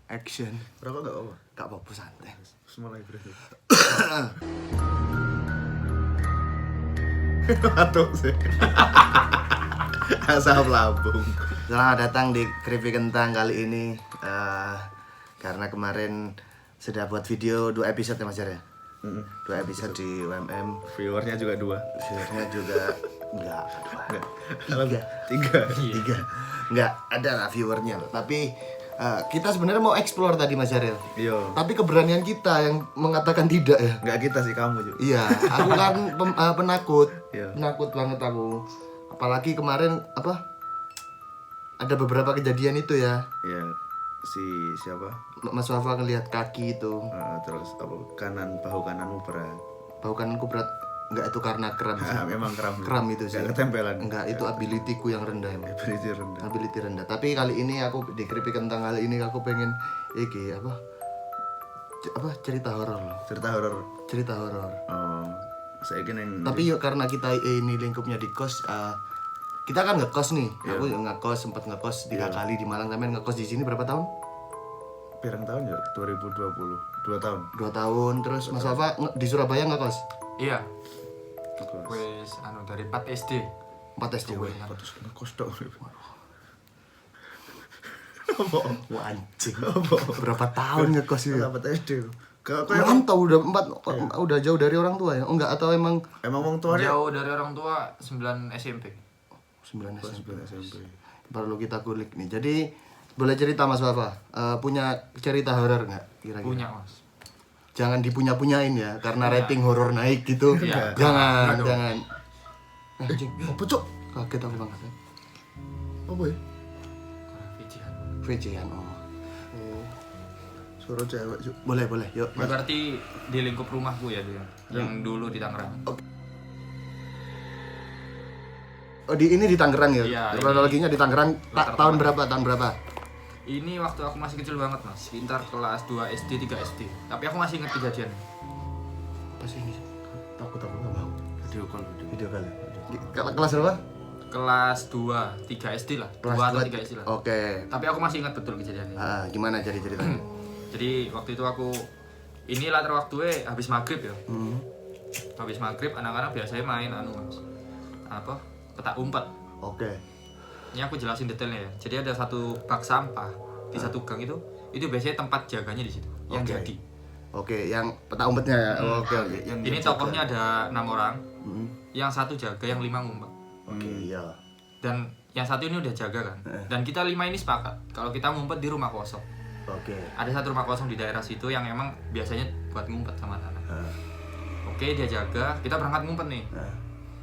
Action. Rokok gak apa-apa? Gak apa-apa santai. Mulai berarti. Aduh sih. Asap lambung. Selamat datang di Keripik Kentang kali ini. Karena kemarin sudah buat video 2 episode ya Mas Jar ya? 2 episode di UMM. Viewernya juga 2. Viewernya juga enggak. Tiga. Enggak, ada lah viewernya. Tapi kita sebenarnya mau explore tadi Mas Jaril. Iya. Tapi keberanian kita yang mengatakan tidak ya. Enggak kita sih, kamu juga. Iya, aku kan penakut. Iya. Penakut banget aku. Apalagi kemarin ada beberapa kejadian itu ya. Iya. Siapa? Mas Wafa ngelihat kaki itu. Terus apa? Bahu kananmu berat. Bahu kananku berat. Enggak, itu karena kram sih. Memang kram. Kram itu sih. Enggak ketempelan. Enggak, itu ability-ku yang rendah emang. Ability rendah. Tapi kali ini aku di Keripik Kentang kali ini aku pengen cerita horor loh. Cerita horor. Oh. Saya ingin Tapi yuk karena kita ini lingkupnya di kos, kita kan ngekos nih. Iya. Aku sempat ngekos 3 kali di Malang. Sampean ngekos di sini berapa tahun? pirang tahun ya? 2020. 2 tahun. 2 tahun. Terus Mas Wafa di Surabaya ngekos? Iya, Ngekos. wes dari 4 SD. 4 SD. Terus ngekos dong. Wah anjing. Berapa tahun ngekos itu? Dapat SD. Kayak Mantau udah jauh dari orang tua ya? Enggak, atau emang wong tuanya Jauh dari orang tua 9 SMP. 9 SMP. SMP. Perlu kita kulik nih. Jadi boleh cerita Mas Wafa, punya cerita horor nggak kira-kira? Punya, Mas. Jangan dipunya-punyain ya, karena rating horor naik gitu. Iya. Jangan, Aduh. jangan. Anjing, apa cok? Kaget aku banget. Apa ya? Vijian. VC-an. Oh. Suruh cewek cok. Boleh, yuk. Ini berarti di lingkup rumahku ya dia, yang dulu di Tangerang. Oh, ini di Tangerang ya? Iya, Kronologinya di Tangerang. latar Tahun belakang. berapa? Ini waktu aku masih kecil banget, Mas. Sekitar kelas 2 SD, 3 SD. Tapi aku masih ingat kejadian. Apa sih ini? Takut aku nggak mau. Video call. Video kali. Kelas berapa? Kelas 2, 3 SD lah. 2 atau 3 SD lah. Oke. Tapi aku masih ingat betul kejadiannya. Gimana jadi ceritanya? Jadi waktu itu aku ini latar waktunya habis maghrib ya. Hmm. Habis maghrib anak-anak biasanya main Mas. Apa? Petak umpet. Oke. Ini aku jelasin detailnya ya. Jadi ada satu bak sampah di satu gang itu biasanya tempat jaganya di situ. Yang Oke. jadi. Oke, yang peta umpetnya ya. Oke. Ini tokohnya ada 6 orang. Hmm. Yang 1 jaga, yang 5 ngumpet. Oke, iya. Dan yang 1 ini udah jaga kan. Dan kita 5 ini sepakat kalau kita ngumpet di rumah kosong. Oke. Ada 1 rumah kosong di daerah situ yang emang biasanya buat ngumpet sama anak. Oke, dia jaga, kita berangkat ngumpet nih.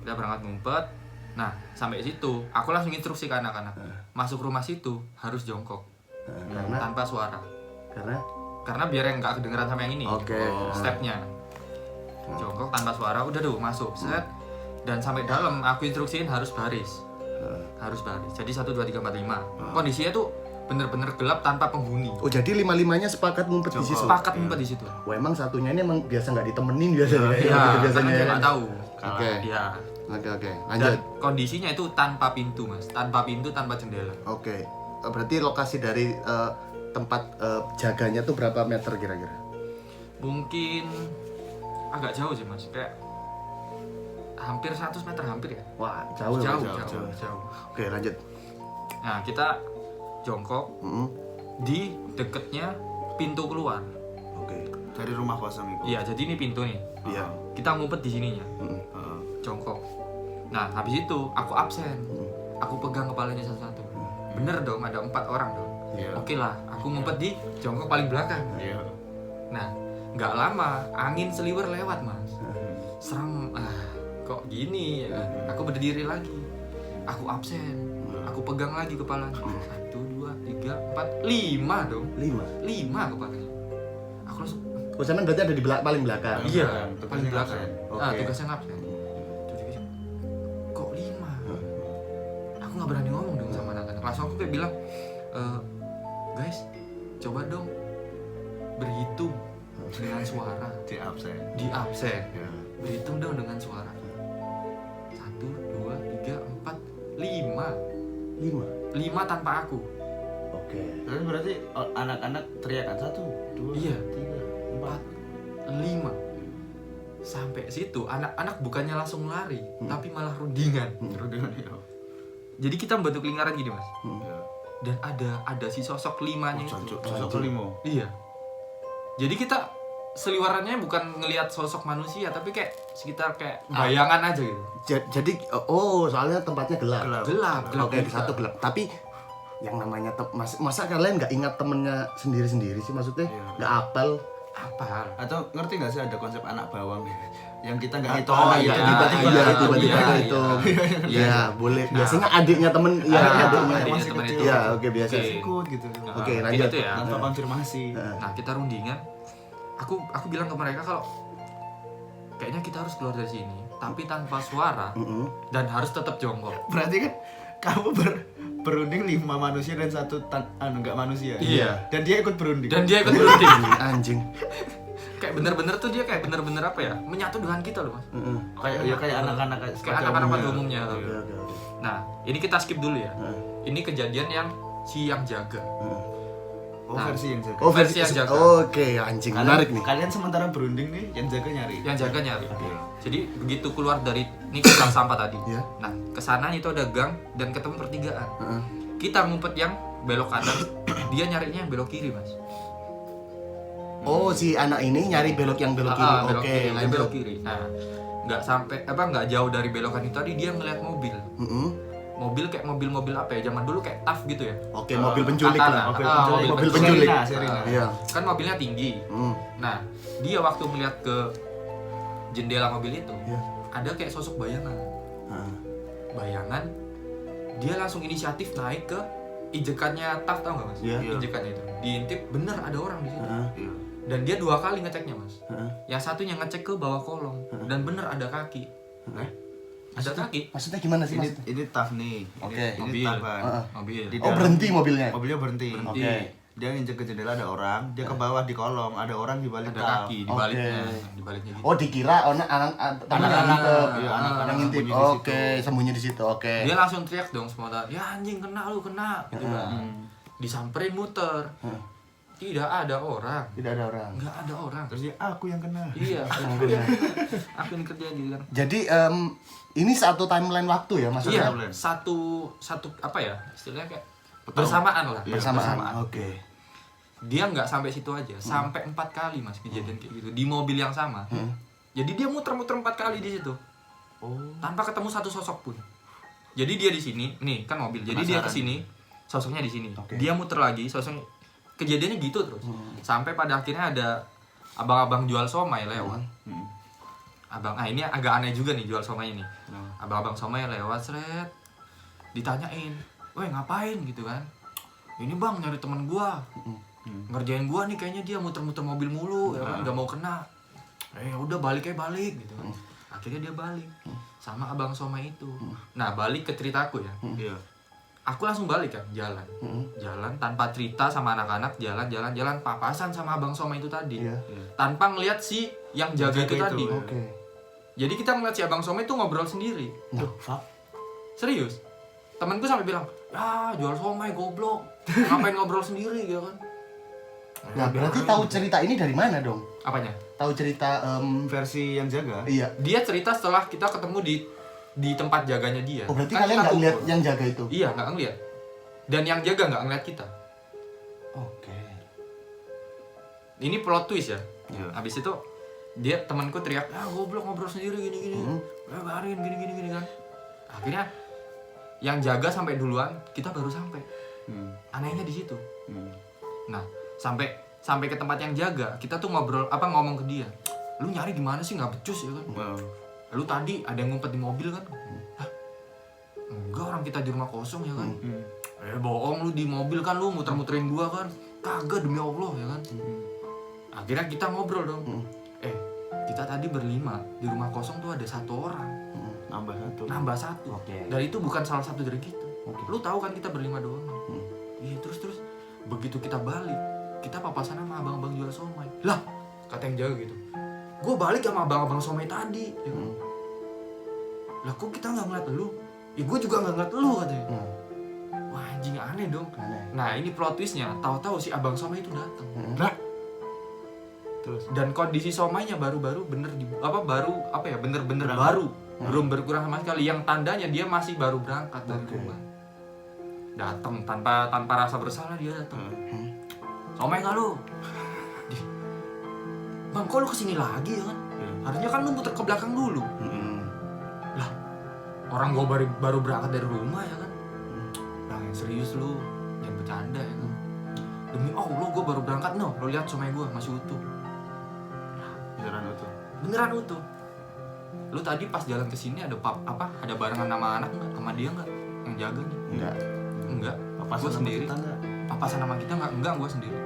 Kita berangkat ngumpet. Nah, sampai situ, aku langsung instruksi ke anak-anak. Masuk rumah situ harus jongkok. Karena Tanpa suara. karena Biar yang nggak kedengeran sama yang ini. Oke. Stepnya. Jongkok tanpa suara, udah tuh masuk. Set. Dan sampai dalam aku instruksiin harus baris. Harus baris. Jadi 1 2 3 4 5. Kondisinya tuh bener-bener gelap tanpa penghuni. Oh, jadi 5-5-nya sepakat ngumpet di situ. Sepakat ngumpet di situ. Wah, emang satunya ini emang biasa nggak ditemenin biasanya. Iya, biasanya. karena dia ya. nggak tahu. Oke. Iya. Oke. Dan Lanjut. kondisinya itu tanpa pintu, Mas. Tanpa pintu, tanpa jendela. Oke. Berarti lokasi dari tempat jaganya tuh berapa meter kira-kira? Mungkin agak jauh sih, Mas. Kayak hampir 100 meter hampir ya. Wah, jauh. ya, Mas? Jauh. Oke, lanjut. Nah, kita jongkok di deketnya pintu keluar. Oke. Dari rumah kosong itu. Iya, jadi ini pintu nih. Iya. Kita ngumpet di sininya. Jongkok. Nah, habis itu aku absen. Aku pegang kepalanya satu-satu. Bener dong, ada 4 orang dong. Iya. Oke lah, aku ngumpet di jongkok paling belakang. Iya. Nah, nggak lama angin seliwer lewat, Mas. Serem. Kok gini ya? Aku berdiri lagi. Aku absen. Aku pegang lagi kepalanya. 1 2 3 4 5 dong. 5 kepalanya. Aku langsung Sampean berarti ada di paling belakang. iya, tugasnya paling belakang. Oke. Tugasnya ngabsen. Kok 5? Aku nggak berani ngomong dong sama anak-anak. Langsung aku kayak bilang, guys, coba dong berhitung dengan suara. Di absen. Di absen. Ya. Berhitung dong dengan suara. 1 2 3 4 5. 5. 5 tanpa aku. Oke. Oke. Terus berarti anak-anak teriakan 1, 2, Iya. 3, 4. 5. Sampai situ anak-anak bukannya langsung lari, tapi malah rundingan. Rundingan ya. Jadi kita membentuk lingkaran gini, Mas. Ya. Dan ada si sosok kelimanya itu. Sosok kelima. Iya. Jadi kita seliwarannya bukan ngelihat sosok manusia, tapi kayak sekitar kayak bayangan aja gitu. Jadi soalnya tempatnya gelap. Gelap Oke, bisa. satu gelap. Tapi yang namanya masa kalian nggak ingat temennya sendiri-sendiri sih, maksudnya Iya. nggak apel? Apa? Atau ngerti nggak sih ada konsep anak bawang yang kita nggak hitung Oh anak iya, itu tiba-tiba iya, tiba-tiba iya, itu. iya. Iya, boleh. Nah. Biasanya adiknya temen, ya adiknya. adiknya masih temen kecil. itu. Iya, oke biasa. Oke. ikut gitu. Oke, Nah, lanjut. gitu ya. Tanpa konfirmasi. Nah, kita rundingan. Aku bilang ke mereka kalau kayaknya kita harus keluar dari sini, tapi tanpa suara dan harus tetap jongkok. Berarti kan kamu berunding 5 manusia dan 1 nggak manusia. Iya. Dan dia ikut berunding. Dan dia ikut berunding. Anjing. Kayak bener-bener tuh dia kayak bener-bener apa ya? Menyatu dengan kita loh, Mas. kayak anak-anak Kayak anak-anak pada umumnya. Oke, oke. Nah, ini kita skip dulu ya. Ini kejadian yang si yang jaga. Oh, versi yang jaga. Oh, Versi yang jaga. Oke, anjing menarik nih. Kalian sementara berunding nih, yang jaga nyari. Yang jaga nyari. Jadi begitu keluar dari ini gang sampah tadi. Iya. Nah, kesana itu ada gang dan ketemu pertigaan. Kita ngumpet yang belok kanan, dia nyarinya yang belok kiri, Mas. Oh, si anak ini nyari belok yang belok kiri. Belok Oke, kiri, dia lanjut. belok kiri. Nah, nggak jauh dari belokan itu tadi dia ngeliat mobil. Mobil kayak mobil-mobil apa ya? Zaman dulu kayak TAF gitu ya. Oke, mobil penculik Tata lah. mobil penculik. Serina. Iya. Kan mobilnya tinggi. Nah, dia waktu melihat ke jendela mobil itu, Iya. ada kayak sosok bayangan. Bayangan, dia langsung inisiatif naik ke injekannya TAF, tau nggak, Mas? Iya. Injekannya itu. Diintip, bener ada orang di situ. Iya. Dan dia 2 kali ngeceknya, Mas. Yang satunya ngecek ke bawah kolong dan bener ada kaki. Ada kaki. Maksudnya gimana sih, Ini Mas? ini tough nih. Oke. Ini Mobil. tough kan. Mobil. Di Oh, dalam- berhenti mobilnya. Mobilnya berhenti. Oke. Dia nginjek ke jendela ada orang, dia ke bawah di kolong, ada orang di balik Ada taf. kaki di baliknya, Oke. di baliknya gitu. Oh, dikira temen Anak-anak, yang ngintip. iya, anak-anak yang ngintip. sembunyi di situ. Oke, sembunyi di situ. Oke. Dia langsung teriak dong semua, ya anjing kena lu kena gitu kan. Disamperin muter. Tidak ada orang. Tidak ada orang. Nggak ada orang. Terus dia aku yang kena. Iya. Aku yang kerja gitu kan. Jadi ini satu timeline waktu ya, Mas? Iya, timeline. satu apa ya? Istilahnya kayak bersamaan lah. Bersamaan. Oke. Dia nggak sampai situ aja, sampai 4 kali, Mas, kejadian kayak gitu di mobil yang sama. Jadi dia muter-muter 4 kali di situ. Tanpa ketemu satu sosok pun. Jadi dia di sini, nih kan mobil. Jadi dia ke sini, sosoknya di sini. Oke. Dia muter lagi, sosoknya kejadiannya gitu terus. Sampai pada akhirnya ada abang-abang jual somai lewat. Ini agak aneh juga nih jual somai ini. Abang-abang somai lewat seret. Ditanyain, "Weh, ngapain?" gitu kan. "Ini Bang, nyari temen gua. Ngerjain gua nih, kayaknya dia muter-muter mobil mulu, ya kan, nggak mau kena." Udah balik gitu kan. Akhirnya dia balik sama abang somai itu. Nah, balik ke ceritaku ya. Iya. Aku langsung balik kan, jalan tanpa cerita sama anak-anak, jalan papasan sama abang somai itu tadi. Iya. Tanpa ngelihat si yang jaga itu Jaga tadi. itu. Oke. Jadi kita ngeliat si abang somai itu ngobrol sendiri. Serius. Temenku sampai bilang, "Ya, jual somai goblok. Ngapain ngobrol sendiri gitu kan?" Nah, berarti tahu cerita ini dari mana dong? Apanya? Tahu cerita Versi yang jaga. iya. Dia cerita setelah kita ketemu di tempat jaganya dia. Oh, berarti Kan kalian kita nggak lihat kumpul. yang jaga itu? Iya, nggak ngeliat. Dan yang jaga nggak ngeliat kita. Oke. Ini plot twist ya. Iya. Habis itu dia temanku teriak, "Ah, goblok ngobrol sendiri gini. Barin gini kan." Akhirnya yang jaga sampai duluan, kita baru sampai. Anehnya di situ. Nah, sampai ke tempat yang jaga, kita tuh ngomong ke dia. "Lu nyari gimana sih, nggak becus ya kan? Lu tadi ada yang ngumpet di mobil kan?" "Hah? Enggak, orang kita di rumah kosong ya kan." Bohong lu, di mobil kan lu muter-muterin gua kan." "Kagak, demi Allah ya kan." Akhirnya kita ngobrol dong. Kita tadi berlima, di rumah kosong tuh ada 1 orang. Nambah satu. Oke. Dan itu bukan salah satu dari kita. Lu tahu kan kita berlima doang. Iya, terus begitu kita balik, kita papasan sama abang-abang jual somai. Lah, kata yang jaga gitu, "Gue balik sama abang-abang somai tadi." Ya kan? Lah, kok kita nggak ngeliat lu? "Ya gue juga nggak ngeliat lu," katanya. Wah, anjing aneh dong. Aneh. Nah ini plot twistnya, tahu-tahu si abang somai itu datang. Lah. Terus Dan kondisi somainya baru-baru bener bener-bener Berangkat. baru, belum berkurang sama sekali. Yang tandanya dia masih baru berangkat dari Oke. rumah. Datang tanpa rasa bersalah dia datang. Somai nggak lu? Di, Bang, kok lu kesini lagi ya kan? Harusnya kan lu muter ke belakang dulu. Lah, orang gua baru berangkat dari rumah ya kan? Bang, serius lu, jangan bercanda ya kan? Demi Allah, gua baru berangkat no. Lu lihat somai gua masih utuh. Beneran utuh. Lu tadi pas jalan ke sini ada ada barengan nama anak enggak? Sama dia enggak? Yang jaga nih? Enggak. Gua sendiri. Papasan sama kita enggak, gua sendiri.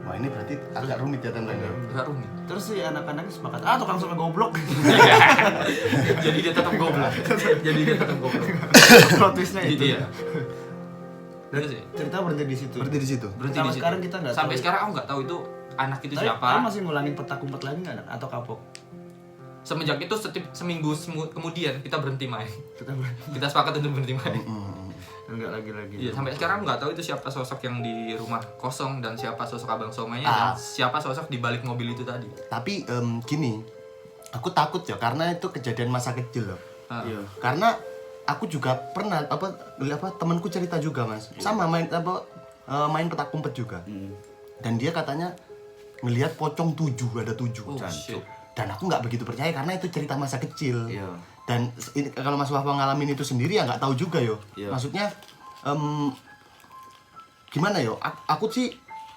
Wah ini berarti agak rumit ya timeline-nya. Enggak rumit. Terus si anak-anaknya sepakat, tukang somai goblok. Jadi dia tetap goblok. Plot twistnya itu. Iya. Terus sih. Cerita berhenti di situ. Berarti di situ. Berhenti Sampai di situ. sekarang kita nggak Sampai tahu. sekarang aku nggak tahu itu anak itu Tapi siapa. kalian masih ngulangin petak umpet lagi nggak atau kapok? Semenjak itu seminggu kemudian kita berhenti main. Kita berhenti. Kita sepakat untuk berhenti main. Nggak lagi. Iya, sampai sekarang nggak tahu itu siapa sosok yang di rumah kosong dan siapa sosok abang somainya Ah. dan siapa sosok di balik mobil itu tadi. Tapi gini, aku takut ya karena itu kejadian masa kecil loh. Ah. Iya. Karena aku juga pernah temanku cerita juga mas, sama main main petak umpet juga. Dan dia katanya ngelihat pocong 7 ada 7. Oh, shit. Dan aku nggak begitu percaya karena itu cerita masa kecil. Iya. Dan ini, kalau Mas Wahwa ngalamin itu sendiri ya nggak tahu juga yo. Iya. Maksudnya gimana yo? Aku sih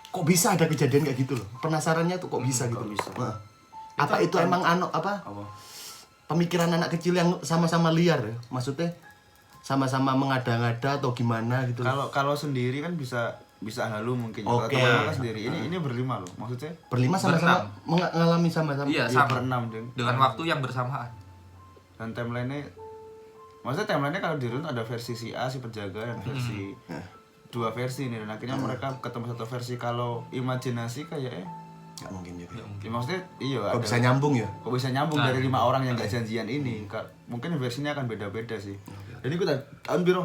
kok bisa ada kejadian kayak gitu loh. Penasarannya tuh kok bisa gitu. bisa. Nah, apa itu emang Apa? pemikiran anak kecil yang sama-sama liar ya? Maksudnya sama-sama mengada-ngada atau gimana gitu. Kalau sendiri kan bisa halu mungkin. Oke. Kalau teman sendiri ini berlima loh. Maksudnya Berlima sama-sama mengalami sama-sama. Iya, ya, sama. berenam deng. Dengan waktu yang bersamaan. Dan timeline-nya maksudnya timeline-nya kalau dirun ada versi si A si penjaga dan versi dua versi nih dan akhirnya mereka ketemu satu versi. Kalau imajinasi kayak Nggak mungkin juga. ya maksudnya iya Kok ada- bisa nyambung ya? kok bisa nyambung dari 5 orang yang gak janjian ini. Mungkin versinya akan beda-beda sih. Jadi kita tahun biru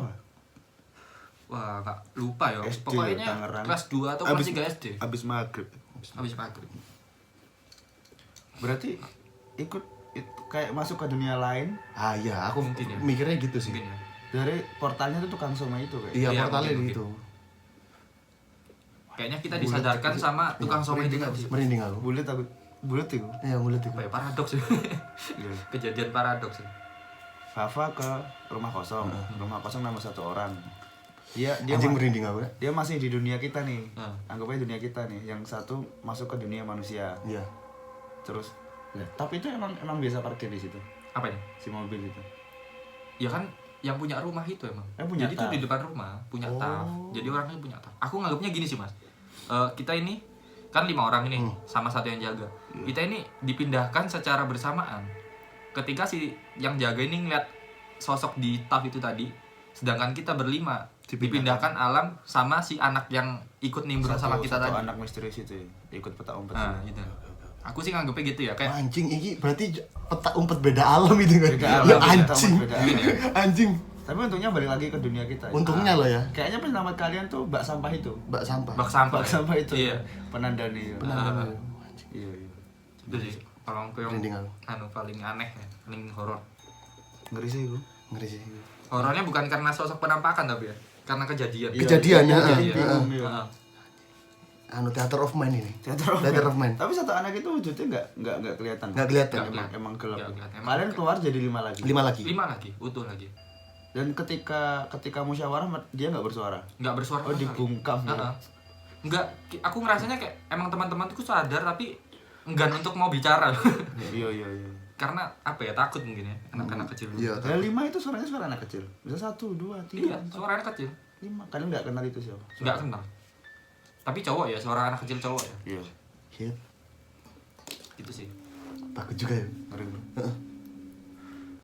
Wah, nggak lupa ya. SD, Pokoknya Tangerang. kelas 2 atau kelas 3 SD. abis maghrib. Habis maghrib. Berarti kayak masuk ke dunia lain Ah iya, aku Mungkin ya. mikirnya gitu sih. Mungkin ya. dari portalnya tuh tukang somai itu kayak. Iya, Iya, portalnya mungkin, gitu. Kayaknya kita disadarkan sama tukang somai itu tadi. Merinding aku. Bulet itu. Iya, mulut itu. Apa ya, paradoks ya. Iya. Kejadian paradoks ya. Fafa ke rumah kosong. Rumah kosong nama satu orang. Dia Anjing merinding aku ya. dia masih di dunia kita nih. Nah. Anggap aja dunia kita nih. Yang satu masuk ke dunia manusia. Iya. Terus tapi itu emang biasa parkir di situ. Apa ini? Si mobil itu. Ya kan yang punya rumah itu emang. Punya Jadi itu taf. di depan rumah punya taf. Jadi orangnya punya taf. Aku nganggapnya gini sih mas. Kita ini kan 5 orang ini sama satu yang jaga. Kita ini dipindahkan secara bersamaan. Ketika si yang jaga ini ngeliat sosok di taf itu tadi, sedangkan kita berlima dipindahkan alam sama si anak yang ikut nimbrung sama kita satu tadi. anak misterius itu ya, ikut peta umpet. Nah, gitu. Aku sih nganggapnya gitu ya, kayak Anjing ini berarti petak umpet beda alam itu kan. Beda alam, Ya peta anjing. umpet beda alam. Anjing. Tapi untungnya balik lagi ke dunia kita. Untungnya loh ya. Kayaknya penyelamat kalian tuh bak sampah itu. Bak sampah. bak sampah. Bak sampah itu. Iya. Penanda nih. Ah. Iya. Itu sih kalau aku yang Merinding aku. paling aneh ya, paling horor. Ngeri sih itu. Ngeri sih. Horornya bukan karena sosok penampakan tapi ya, karena kejadian. Kejadiannya, Iya. Iya. Anu theater of mind ini. Theater of mind. Tapi satu anak itu wujudnya nggak kelihatan. Nggak kelihatan. Emang gelap. Nggak kelihatan. Emang Kalian keluar jadi 5 lagi. 5 lagi. 5 lagi, utuh lagi. Dan ketika musyawarah dia nggak bersuara. Nggak bersuara. Oh, sama sekali. dibungkam ya. Heeh. Nggak, aku ngerasanya kayak emang teman-teman tuh sadar tapi enggan untuk mau bicara. Iya. Karena apa ya, takut mungkin ya, anak-anak kecil. Iya. Ya 5 itu suaranya suara anak kecil. Bisa 1, 2, 3, Iya, 4, suara anak kecil. 5. Kalian nggak kenal itu siapa? Nggak kenal. Tapi cowok ya, suara anak kecil cowok ya. Iya. Hit. Itu sih. Takut juga ya. Ngeri bro.